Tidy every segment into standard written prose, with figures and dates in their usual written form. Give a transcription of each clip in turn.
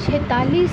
46।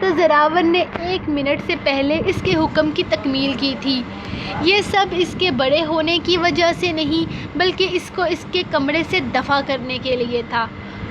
تو زراور نے 1 منٹ سے پہلے اس کے حکم کی تکمیل کی تھی۔ یہ سب اس کے بڑے ہونے کی وجہ سے نہیں بلکہ اس کو اس کے کمرے سے دفع کرنے کے لیے تھا۔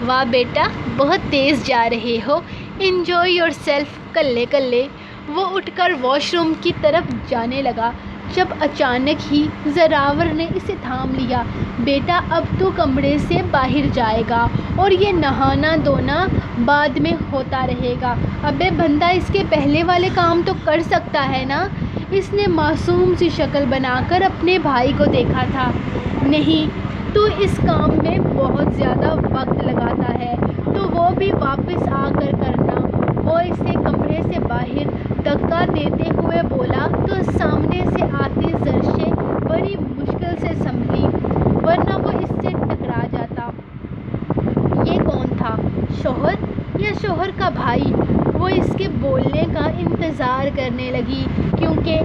واہ بیٹا، بہت تیز جا رہے ہو، انجوائے یور سیلف۔ کلے کلے وہ اٹھ کر واش روم کی طرف جانے لگا جب اچانک ہی زراور نے اسے تھام لیا۔ بیٹا، اب تو کمرے سے باہر جائے گا اور یہ نہانا دھونا بعد میں ہوتا رہے گا۔ ابے بندہ، اس کے پہلے والے کام تو کر سکتا ہے نا؟ اس نے معصوم سی شکل بنا کر اپنے بھائی کو دیکھا تھا۔ نہیں، تو اس کام میں بہت زیادہ وقت لگاتا ہے، تو وہ بھی واپس آ کر کرنا۔ وہ اسے کمرے سے باہر دھکا دیتے ہوئے بولا تو سامنے سے آتی زرشے بڑی مشکل سے سنبھلی، ورنہ وہ اس سے ٹکرا جاتا۔ یہ کون تھا؟ شوہر یا شوہر کا بھائی؟ وہ اس کے بولنے کا انتظار کرنے لگی کیونکہ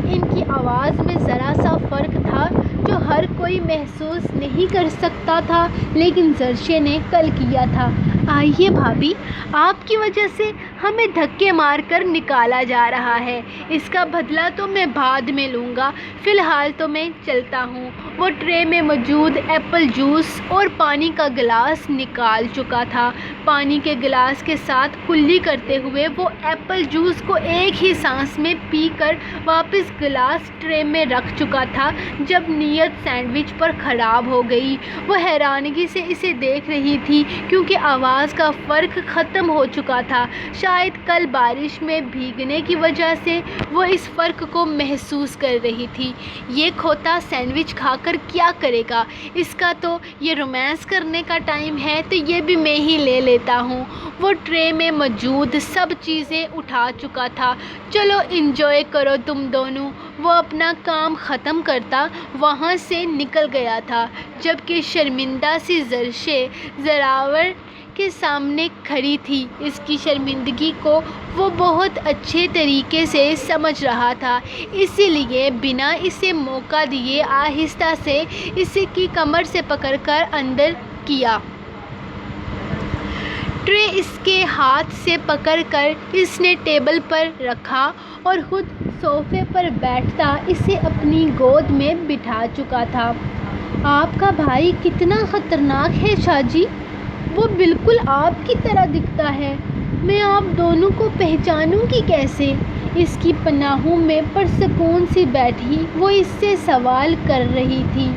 ان کی آواز میں ذرا سا فرق تھا جو ہر کوئی محسوس نہیں کر سکتا تھا، لیکن زرشے نے کل کیا تھا۔ آئیے بھابھی، آپ کی وجہ سے ہمیں دھکے مار کر نکالا جا رہا ہے، اس کا بدلہ تو میں بعد میں لوں گا، فی الحال تو میں چلتا ہوں۔ وہ ٹرے میں موجود ایپل جوس اور پانی کا گلاس نکال چکا تھا۔ پانی کے گلاس کے ساتھ کلی کرتے ہوئے وہ ایپل جوس کو ایک ہی سانس میں پی کر واپس گلاس ٹرے میں رکھ چکا تھا جب نیت سینڈوچ پر خراب ہو گئی۔ وہ حیرانگی سے اسے دیکھ رہی تھی کیونکہ آواز کا فرق ختم ہو چکا تھا۔ شاید کل بارش میں بھیگنے کی وجہ سے وہ اس فرق کو محسوس کر رہی تھی۔ یہ کھوتا سینڈوچ کھا کر کیا کرے گا؟ اس کا تو یہ رومانس کرنے کا ٹائم ہے تو یہ بھی میں ہی لے لیتا ہوں۔ وہ ٹرے میں موجود سب چیزیں اٹھا چکا تھا۔ چلو انجوائے کرو تم دونوں۔ وہ اپنا کام ختم کرتا وہاں سے نکل گیا تھا جبکہ شرمندہ سی زرشے زراور کے سامنے کھڑی تھی۔ اس کی شرمندگی کو وہ بہت اچھے طریقے سے سمجھ رہا تھا، اسی لیے بنا اسے موقع دیے آہستہ سے اس کی کمر سے پکڑ کر اندر کیا۔ ٹرے اس کے ہاتھ سے پکڑ کر اس نے ٹیبل پر رکھا اور خود صوفے پر بیٹھتا اسے اپنی گود میں بٹھا چکا تھا۔ آپ کا بھائی کتنا خطرناک ہے شاہ جی، وہ بالکل آپ کی طرح دکھتا ہے، میں آپ دونوں کو پہچانوں گی کیسے؟ اس کی پناہوں میں پرسکون سی بیٹھی وہ اس سے سوال کر رہی تھی۔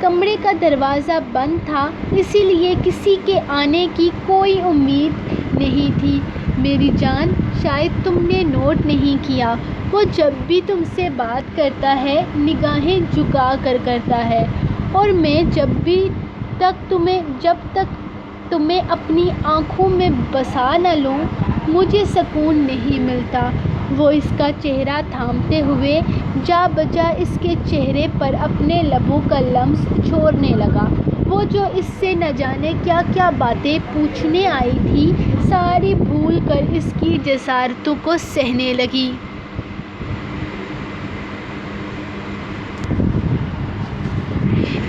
کمرے کا دروازہ بند تھا، اسی لیے کسی کے آنے کی کوئی امید نہیں تھی۔ میری جان، شاید تم نے نوٹ نہیں کیا، وہ جب بھی تم سے بات کرتا ہے نگاہیں جھکا کر کرتا ہے، اور میں جب تک تمہیں اپنی آنکھوں میں بسا نہ لوں مجھے سکون نہیں ملتا۔ وہ اس کا چہرہ تھامتے ہوئے جا بجا اس کے چہرے پر اپنے لبوں کا لمس چھوڑنے لگا۔ وہ جو اس سے نہ جانے کیا کیا باتیں پوچھنے آئی تھی ساری بھول کر اس کی جسارتوں کو سہنے لگی۔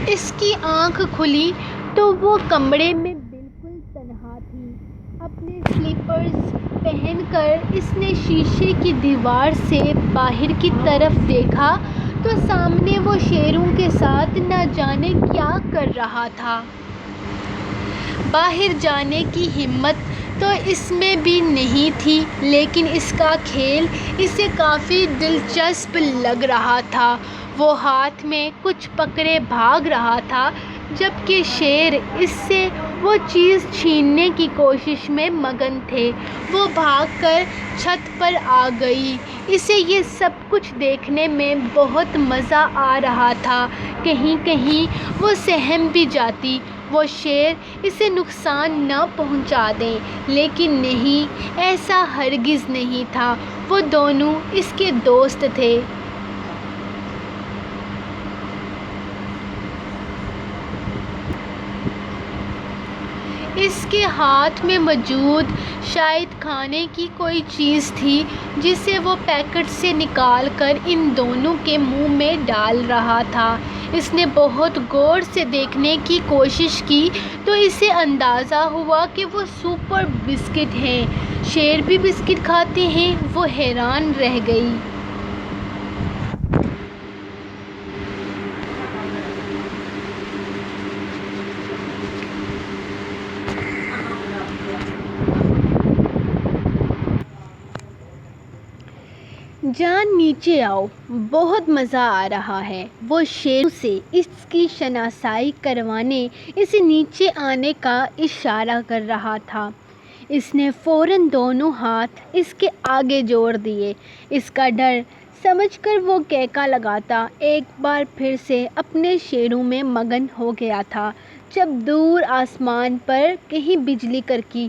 اس کی آنکھ کھلی تو وہ کمرے میں بالکل تنہا تھی۔ اپنے سلیپرز پہن کر اس نے شیشے کی دیوار سے باہر کی طرف دیکھا تو سامنے وہ شیروں کے ساتھ نہ جانے کیا کر رہا تھا۔ باہر جانے کی ہمت تو اس میں بھی نہیں تھی، لیکن اس کا کھیل اسے کافی دلچسپ لگ رہا تھا۔ وہ ہاتھ میں کچھ پکڑے بھاگ رہا تھا جبکہ شیر اس سے وہ چیز چھیننے کی کوشش میں مگن تھے۔ وہ بھاگ کر چھت پر آ گئی۔ اسے یہ سب کچھ دیکھنے میں بہت مزہ آ رہا تھا، کہیں کہیں وہ سہم بھی جاتی، وہ شیر اسے نقصان نہ پہنچا دیں، لیکن نہیں، ایسا ہرگز نہیں تھا۔ وہ دونوں اس کے دوست تھے۔ اس کے ہاتھ میں موجود شاید کھانے کی کوئی چیز تھی جسے وہ پیکٹ سے نکال کر ان دونوں کے منہ میں ڈال رہا تھا۔ اس نے بہت غور سے دیکھنے کی کوشش کی تو اسے اندازہ ہوا کہ وہ سپر بسکٹ ہیں۔ شیر بھی بسکٹ کھاتے ہیں؟ وہ حیران رہ گئی۔ جان نیچے آؤ، بہت مزہ آ رہا ہے۔ وہ شیر سے اس کی شناسائی کروانے اسے نیچے آنے کا اشارہ کر رہا تھا۔ اس نے فوراً دونوں ہاتھ اس کے آگے جوڑ دیے۔ اس کا ڈر سمجھ کر وہ کینکا لگاتا ایک بار پھر سے اپنے شیروں میں مگن ہو گیا تھا جب دور آسمان پر کہیں بجلی کڑکی۔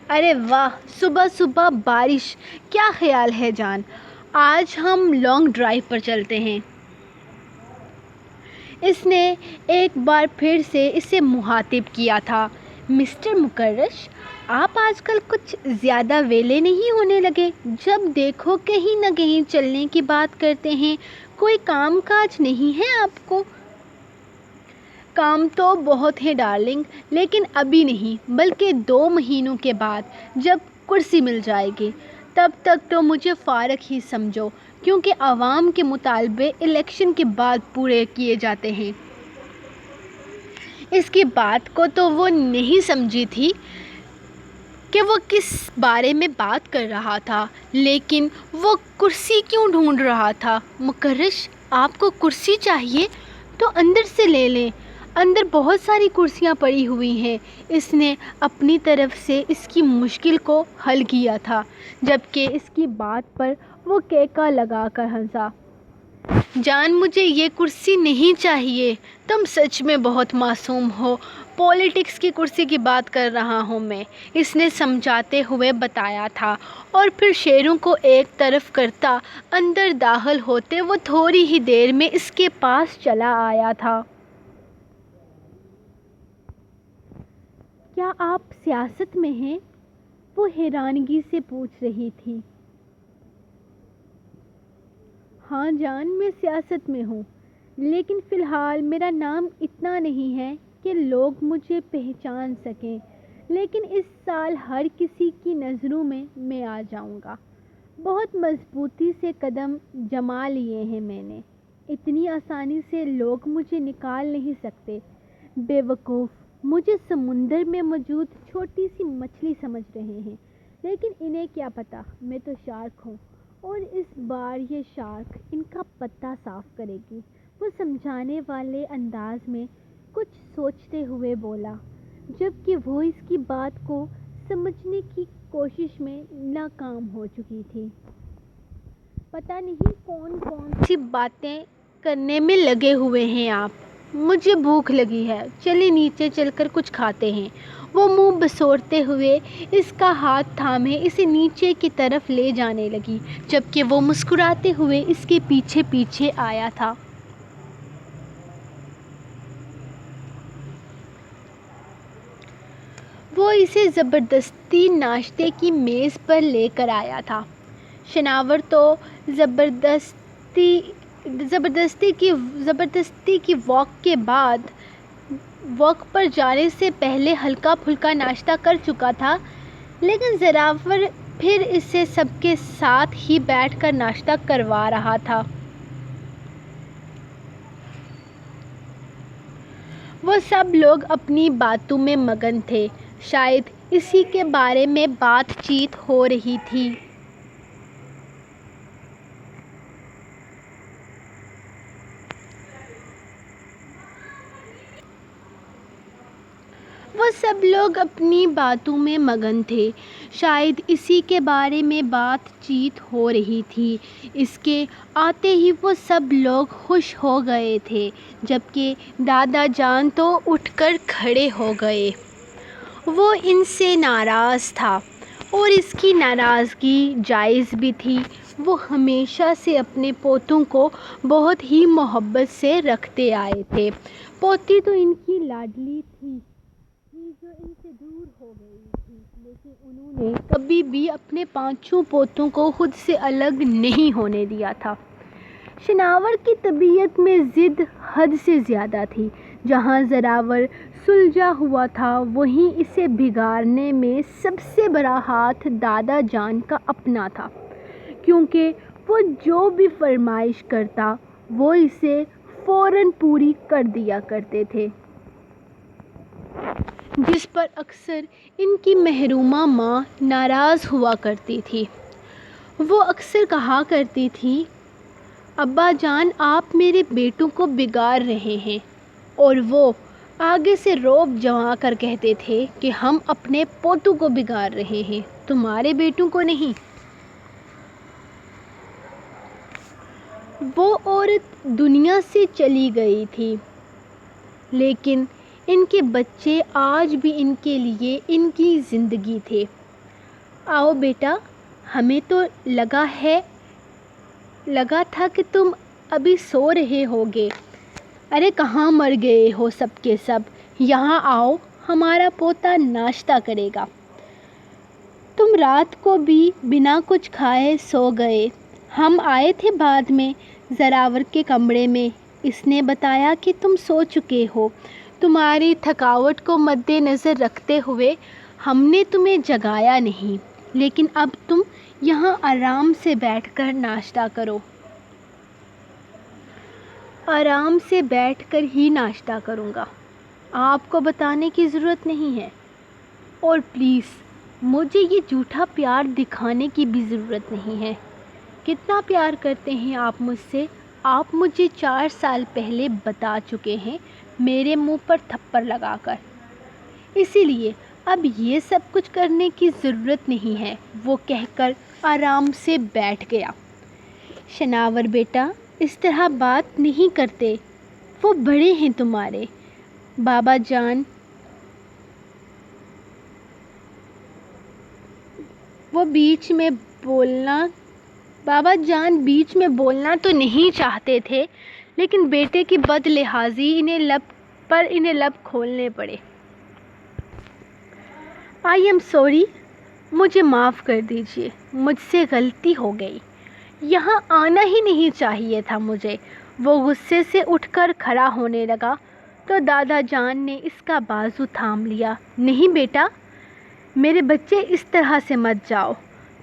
ارے واہ، صبح صبح بارش! کیا خیال ہے جان، آج ہم لانگ ڈرائیو پر چلتے ہیں؟ اس نے ایک بار پھر سے اسے مخاطب کیا تھا۔ مسٹر مکرش، آپ آج کل کچھ زیادہ ویلے نہیں ہونے لگے؟ جب دیکھو کہیں نہ کہیں چلنے کی بات کرتے ہیں۔ کوئی کام کاج نہیں ہے آپ کو؟ کام تو بہت ہے ڈارلنگ، لیکن ابھی نہیں، بلکہ 2 مہینوں کے بعد جب کرسی مل جائے گی۔ تب تک تو مجھے فارغ ہی سمجھو، کیونکہ عوام کے مطالبے الیکشن کے بعد پورے کیے جاتے ہیں۔ اس کی بات کو تو وہ نہیں سمجھی تھی کہ وہ کس بارے میں بات کر رہا تھا، لیکن وہ کرسی کیوں ڈھونڈ رہا تھا؟ مکرش، آپ کو کرسی چاہیے تو اندر سے لے لیں، اندر بہت ساری کرسیاں پڑی ہوئی ہیں۔ اس نے اپنی طرف سے اس کی مشکل کو حل کیا تھا، جبکہ اس کی بات پر وہ کینکا لگا کر ہنسا۔ جان، مجھے یہ کرسی نہیں چاہیے، تم سچ میں بہت معصوم ہو، پالیٹکس کی کرسی کی بات کر رہا ہوں میں، اس نے سمجھاتے ہوئے بتایا تھا، اور پھر شیروں کو ایک طرف کرتا اندر داخل ہوتے وہ تھوڑی ہی دیر میں اس کے پاس چلا آیا تھا۔ کیا آپ سیاست میں ہیں؟ وہ حیرانگی سے پوچھ رہی تھی۔ ہاں جان، میں سیاست میں ہوں، لیکن فی الحال میرا نام اتنا نہیں ہے کہ لوگ مجھے پہچان سکیں، لیکن اس سال ہر کسی کی نظروں میں آ جاؤں گا۔ بہت مضبوطی سے قدم جما لیے ہیں میں نے، اتنی آسانی سے لوگ مجھے نکال نہیں سکتے۔ بے وقوف، مجھے سمندر میں موجود چھوٹی سی مچھلی سمجھ رہے ہیں، لیکن انہیں کیا پتہ میں تو شارک ہوں، اور اس بار یہ شارک ان کا پتہ صاف کرے گی۔ وہ سمجھانے والے انداز میں کچھ سوچتے ہوئے بولا، جبکہ وہ اس کی بات کو سمجھنے کی کوشش میں ناکام ہو چکی تھی۔ پتہ نہیں کون کون سی باتیں کرنے میں لگے ہوئے ہیں آپ۔ مجھے بھوک لگی ہے، چلیں نیچے چل کر کچھ کھاتے ہیں۔ وہ منہ بسوڑتے ہوئے اس کا ہاتھ تھامے اسے نیچے کی طرف لے جانے لگی، جبکہ وہ مسکراتے ہوئے اس کے پیچھے پیچھے آیا تھا۔ وہ اسے زبردستی ناشتے کی میز پر لے کر آیا تھا۔ شناور تو زبردستی کی واک پر جانے سے پہلے ہلکا پھلکا ناشتہ کر چکا تھا، لیکن زراور پھر اسے سب کے ساتھ ہی بیٹھ کر ناشتہ کروا رہا تھا۔ وہ سب لوگ اپنی باتوں میں مگن تھے، شاید اسی کے بارے میں بات چیت ہو رہی تھی۔ وہ سب لوگ اپنی باتوں میں مگن تھے، شاید اسی کے بارے میں بات چیت ہو رہی تھی۔ اس کے آتے ہی وہ سب لوگ خوش ہو گئے تھے، جبکہ دادا جان تو اٹھ کر کھڑے ہو گئے۔ وہ ان سے ناراض تھا، اور اس کی ناراضگی جائز بھی تھی۔ وہ ہمیشہ سے اپنے پوتوں کو بہت ہی محبت سے رکھتے آئے تھے۔ پوتی تو ان کی لاڈلی تھی۔ تھی جو ان سے دور ہو گئی تھی، لیکن انہوں نے کبھی بھی اپنے پانچوں پوتوں کو خود سے الگ نہیں ہونے دیا تھا۔ شناور کی طبیعت میں ضد حد سے زیادہ تھی۔ جہاں زراور سلجھا ہوا تھا، وہیں اسے بگاڑنے میں سب سے بڑا ہاتھ دادا جان کا اپنا تھا، کیونکہ وہ جو بھی فرمائش کرتا وہ اسے فوراً پوری کر دیا کرتے تھے، جس پر اکثر ان کی محرومہ ماں ناراض ہوا کرتی تھی۔ وہ اکثر کہا کرتی تھی، ابا جان آپ میرے بیٹوں کو بگاڑ رہے ہیں، اور وہ آگے سے روب جما کر کہتے تھے کہ ہم اپنے پوتوں کو بگاڑ رہے ہیں، تمہارے بیٹوں کو نہیں۔ وہ عورت دنیا سے چلی گئی تھی، لیکن ان کے بچے آج بھی ان کے لیے ان کی زندگی تھے۔ آؤ بیٹا، ہمیں تو لگا تھا کہ تم ابھی سو رہے ہوگے۔ ارے کہاں مر گئے ہو سب کے سب، یہاں آؤ، ہمارا پوتا ناشتہ کرے گا۔ تم رات کو بھی بنا کچھ کھائے سو گئے۔ ہم آئے تھے بعد میں زراور کے کمرے میں، اس نے بتایا کہ تم سو چکے ہو۔ تمہاری تھکاوٹ کو مد نظر رکھتے ہوئے ہم نے تمہیں جگایا نہیں، لیکن اب تم یہاں آرام سے بیٹھ کر ناشتہ کرو۔ آرام سے بیٹھ کر ہی ناشتہ کروں گا، آپ کو بتانے کی ضرورت نہیں ہے، اور پلیز مجھے یہ جھوٹا پیار دکھانے کی بھی ضرورت نہیں ہے۔ کتنا پیار کرتے ہیں آپ مجھ سے، آپ مجھے 4 سال پہلے بتا چکے ہیں، میرے منہ پر تھپڑ لگا کر۔ اسی لیے اب یہ سب کچھ کرنے کی ضرورت نہیں ہے، وہ کہہ کر آرام سے بیٹھ گیا۔ شناور بیٹا، اس طرح بات نہیں کرتے، وہ بڑے ہیں تمہارے۔ بابا جان بیچ میں بولنا تو نہیں چاہتے تھے، لیکن بیٹے کی بد لحاظی انہیں لب کھولنے پڑے۔ آئی ایم سوری، مجھے معاف کر دیجیے، مجھ سے غلطی ہو گئی، یہاں آنا ہی نہیں چاہیے تھا مجھے۔ وہ غصے سے اٹھ کر کھڑا ہونے لگا تو دادا جان نے اس کا بازو تھام لیا۔ نہیں بیٹا، میرے بچے، اس طرح سے مت جاؤ،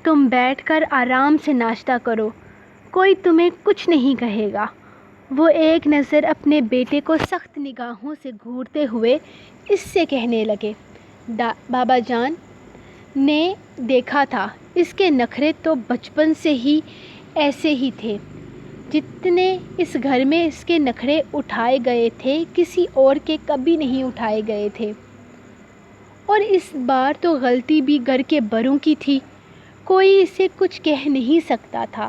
تم بیٹھ کر آرام سے ناشتہ کرو، کوئی تمہیں کچھ نہیں کہے گا۔ وہ ایک نظر اپنے بیٹے کو سخت نگاہوں سے گھورتے ہوئے اس سے کہنے لگے، بابا جان نے دیکھا تھا، اس کے نخرے تو بچپن سے ہی ایسے ہی تھے، جتنے اس گھر میں اس کے نخرے اٹھائے گئے تھے کسی اور کے کبھی نہیں اٹھائے گئے تھے، اور اس بار تو غلطی بھی گھر کے بڑوں کی تھی، کوئی اسے کچھ کہہ نہیں سکتا تھا،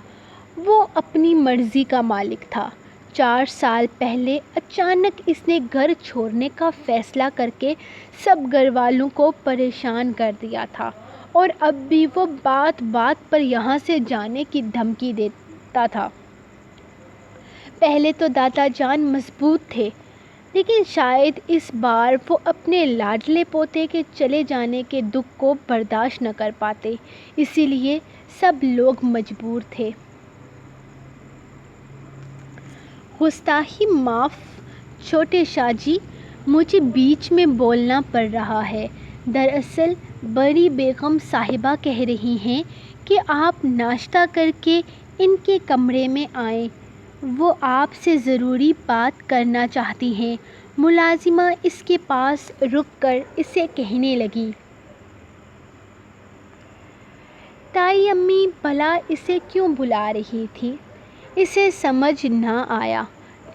وہ اپنی مرضی کا مالک تھا۔ 4 سال پہلے اچانک اس نے گھر چھوڑنے کا فیصلہ کر کے سب گھر والوں کو پریشان کر دیا تھا، اور اب بھی وہ بات بات پر یہاں سے جانے کی دھمکی دیتا تھا۔ پہلے تو دادا جان مضبوط تھے، لیکن شاید اس بار وہ اپنے لاڈلے پوتے کے چلے جانے کے دکھ کو برداشت نہ کر پاتے، اسی لیے سب لوگ مجبور تھے۔ گستاخی معاف چھوٹے شاہ جی، مجھے بیچ میں بولنا پڑ رہا ہے۔ دراصل بڑی بیگم صاحبہ کہہ رہی ہیں کہ آپ ناشتہ کر کے ان کے کمرے میں آئیں، وہ آپ سے ضروری بات کرنا چاہتی ہیں۔ ملازمہ اس کے پاس رک کر اسے کہنے لگی، تائی امی بھلا اسے کیوں بلا رہی تھی؟ اسے سمجھ نہ آیا۔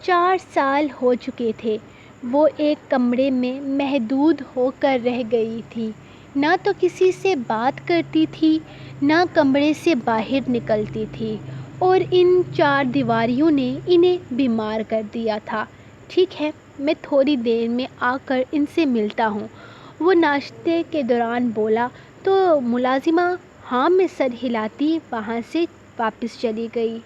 4 سال ہو چکے تھے، وہ ایک کمرے میں محدود ہو کر رہ گئی تھی، نہ تو کسی سے بات کرتی تھی، نہ کمرے سے باہر نکلتی تھی، اور ان 4 دیواریوں نے انہیں بیمار کر دیا تھا۔ ٹھیک ہے، میں تھوڑی دیر میں آ کر ان سے ملتا ہوں، وہ ناشتے کے دوران بولا تو ملازمہ ہاں میں سر ہلاتی وہاں سے واپس چلی گئی۔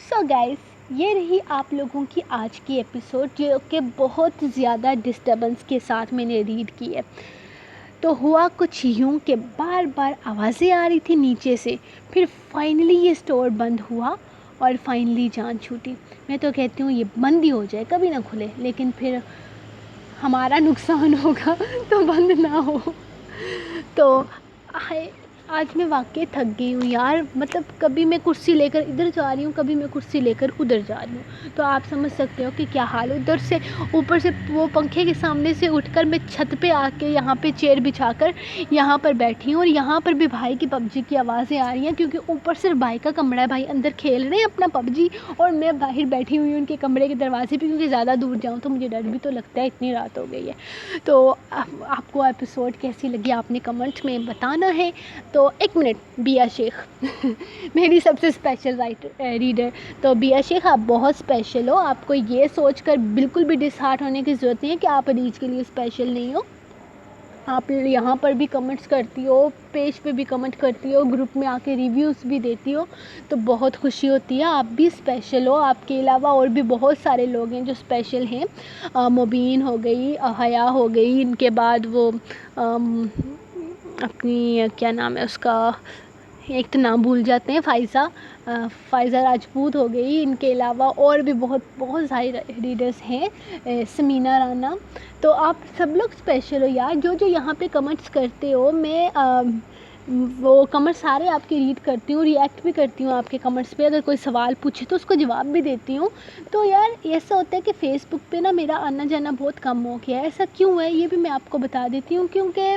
سو گائز، یہ رہی آپ لوگوں کی آج کی ایپیسوڈ، جو کہ بہت زیادہ ڈسٹربنس کے ساتھ میں نے ریڈ کی ہے۔ تو ہوا کچھ یوں کہ بار بار آوازیں آ رہی تھی نیچے سے، پھر فائنلی یہ اسٹور بند ہوا اور فائنلی جان چھوٹی۔ میں تو کہتی ہوں یہ بند ہی ہو جائے، کبھی نہ کھلے، لیکن پھر ہمارا نقصان ہوگا تو بند نہ ہو۔ تو آج میں واقعی تھک گئی ہوں یار، مطلب کبھی میں کرسی لے کر ادھر جا رہی ہوں، کبھی میں کرسی لے کر ادھر جا رہی ہوں، تو آپ سمجھ سکتے ہو کہ کیا حال ہے۔ ادھر سے اوپر سے وہ پنکھے کے سامنے سے اٹھ کر میں چھت پہ آ کے یہاں پہ چیئر بچھا کر یہاں پر بیٹھی ہوں، اور یہاں پر بھی بھائی کی پب جی کی آوازیں آ رہی ہیں، کیونکہ اوپر صرف بھائی کا کمرہ ہے، بھائی اندر کھیل رہے ہیں اپنا پب جی، اور میں باہر بیٹھی ہوئی ہوں ان کے کمرے کے دروازے پہ، کیونکہ زیادہ دور جاؤں تو مجھے ڈر بھی تو لگتا ہے، اتنی رات ہو گئی ہے۔ تو آپ کو ایپیسوڈ کیسی لگی آپ نے کمنٹ میں بتانا ہے۔ تو ایک منٹ، بیا شیخ میری سب سے اسپیشل ریڈر، تو بیا شیخ آپ بہت اسپیشل ہو، آپ کو یہ سوچ کر بالکل بھی ڈس ہارٹ ہونے کی ضرورت نہیں ہے کہ آپ ریچ کے لیے اسپیشل نہیں ہو۔ آپ یہاں پر بھی کمنٹس کرتی ہو، پیج پہ بھی کمنٹ کرتی ہو، گروپ میں آ کے ریویوز بھی دیتی ہو، تو بہت خوشی ہوتی ہے۔ آپ بھی اسپیشل ہو، آپ کے علاوہ اور بھی بہت سارے لوگ ہیں جو اسپیشل ہیں۔ مبین ہو گئی، حیا ہو گئی، ان کے بعد وہ اپنی کیا نام ہے اس کا، ایک تو نام بھول جاتے ہیں، فائزہ راجپوت ہو گئی، ان کے علاوہ اور بھی بہت سارے ریڈرز ہیں، سمینا رانا۔ تو آپ سب لوگ اسپیشل ہو یار، جو یہاں پہ کمنٹس کرتے ہو، میں وہ کمنٹ سارے آپ کے ریڈ کرتی ہوں، ریئیکٹ بھی کرتی ہوں آپ کے کمنٹس پہ، اگر کوئی سوال پوچھے تو اس کو جواب بھی دیتی ہوں۔ تو یار ایسا ہوتا ہے کہ فیس بک پہ نا میرا آنا جانا بہت کم ہو گیا ہے، ایسا کیوں ہے یہ بھی میں آپ کو بتا دیتی ہوں، کیونکہ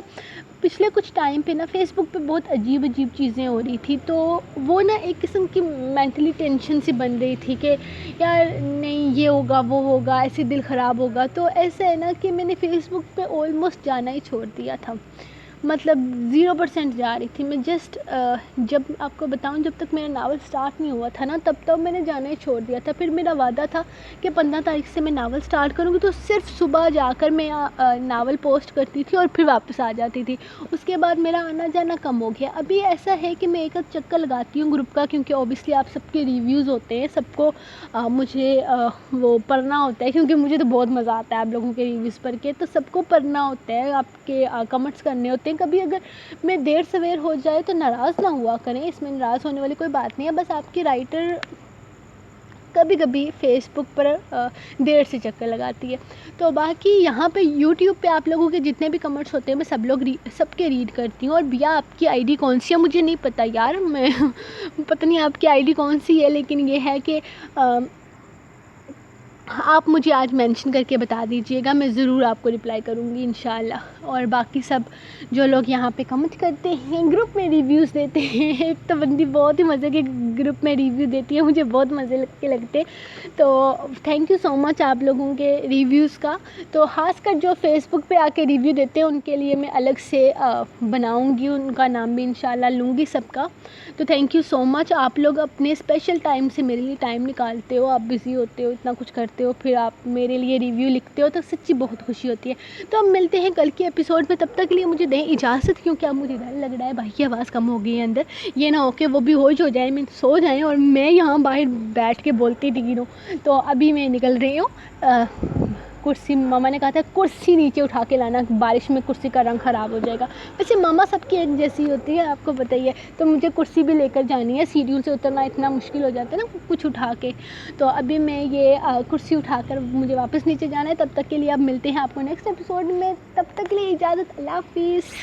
پچھلے کچھ ٹائم پہ نا فیس بک پہ بہت عجیب چیزیں ہو رہی تھی، تو وہ نا ایک قسم کی مینٹلی ٹینشن سی بن رہی تھی کہ یار نہیں یہ ہوگا وہ ہوگا، ایسے دل خراب ہوگا۔ تو ایسا ہے نا کہ میں نے فیس بک پہ آلموسٹ جانا ہی چھوڑ دیا تھا، مطلب 0% جا رہی تھی میں، جسٹ جب آپ کو بتاؤں جب تک میرا ناول سٹارٹ نہیں ہوا تھا نا تب تک میں نے جانا ہی چھوڑ دیا تھا۔ پھر میرا وعدہ تھا کہ 15 تاریخ سے میں ناول سٹارٹ کروں گی، تو صرف صبح جا کر میں ناول پوسٹ کرتی تھی اور پھر واپس آ جاتی تھی، اس کے بعد میرا آنا جانا کم ہو گیا۔ ابھی ایسا ہے کہ میں ایک چکر لگاتی ہوں گروپ کا، کیونکہ اوبیسلی آپ سب کے ریویوز ہوتے ہیں، سب کو مجھے وہ پڑھنا ہوتا ہے، کیونکہ مجھے تو بہت مزہ آتا ہے آپ لوگوں کے ریویوز پڑھ کے، تو سب کو پڑھنا ہوتا ہے، آپ کے کمنٹس کرنے ہوتے ہیں۔ کبھی اگر میں دیر سویر ہو جائے تو ناراض نہ ہوا کریں، اس میں ناراض ہونے والی کوئی بات نہیں ہے، بس آپ کی رائٹر کبھی کبھی فیس بک پر دیر سے چکر لگاتی ہے۔ تو باقی یہاں پہ یوٹیوب پہ آپ لوگوں کے جتنے بھی کمنٹس ہوتے ہیں میں سب کے ریڈ کرتی ہوں۔ اور بیا آپ کی آئی ڈی کون سی ہے مجھے نہیں پتہ یار، میں پتہ نہیں آپ کی آئی ڈی کون سی ہے، لیکن یہ ہے کہ آپ مجھے آج مینشن کر کے بتا دیجئے گا، میں ضرور آپ کو رپلائی کروں گی انشاءاللہ۔ اور باقی سب جو لوگ یہاں پہ کمنٹ کرتے ہیں، گروپ میں ریویوز دیتے ہیں، ایک تو بندی بہت ہی مزے کے گروپ میں ریویو دیتی ہے، مجھے بہت مزے لگتے، تو تھینک یو سو مچ آپ لوگوں کے ریویوز کا۔ تو خاص کر جو فیس بک پہ آ کے ریویو دیتے ہیں ان کے لیے میں الگ سے بناؤں گی، ان کا نام بھی انشاءاللہ لوں گی سب کا۔ تو تھینک یو سو مچ، آپ لوگ اپنے اسپیشل ٹائم سے میرے لیے ٹائم نکالتے ہو، آپ بزی ہوتے ہو، اتنا کچھ کرتے ہو، پھر آپ میرے لیے ریویو لکھتے ہو، تو سچی بہت خوشی ہوتی ہے۔ تو اب ملتے ہیں کل کے ایپیسوڈ میں، تب تک کے لیے مجھے دیں اجازت، کیونکہ اب مجھے ڈر لگ رہا ہے بھائی کی آواز کم ہو گئی ہے اندر، یہ نہ ہو کہ وہ بھی ہوش ہو جائے، میں سو جائیں اور میں یہاں باہر بیٹھ کے بولتی رہوں۔ تو ابھی میں نکل رہی ہوں، کرسی ماما نے کہا تھا کرسی نیچے اٹھا کے لانا، بارش میں کرسی کا رنگ خراب ہو جائے گا، ویسے ماما سب کی ایک جیسی ہوتی ہے، آپ کو پتہ ہی ہے، تو مجھے کرسی بھی لے کر جانی ہے، سیڑھیوں سے اترنا اتنا مشکل ہو جاتا ہے نا کچھ اٹھا کے، تو ابھی میں یہ کرسی اٹھا کر مجھے واپس نیچے جانا ہے، تب تک کے لیے اب ملتے ہیں آپ کو نیکسٹ ایپیسوڈ میں، تب تک کے لیے اجازت، اللہ حافظ۔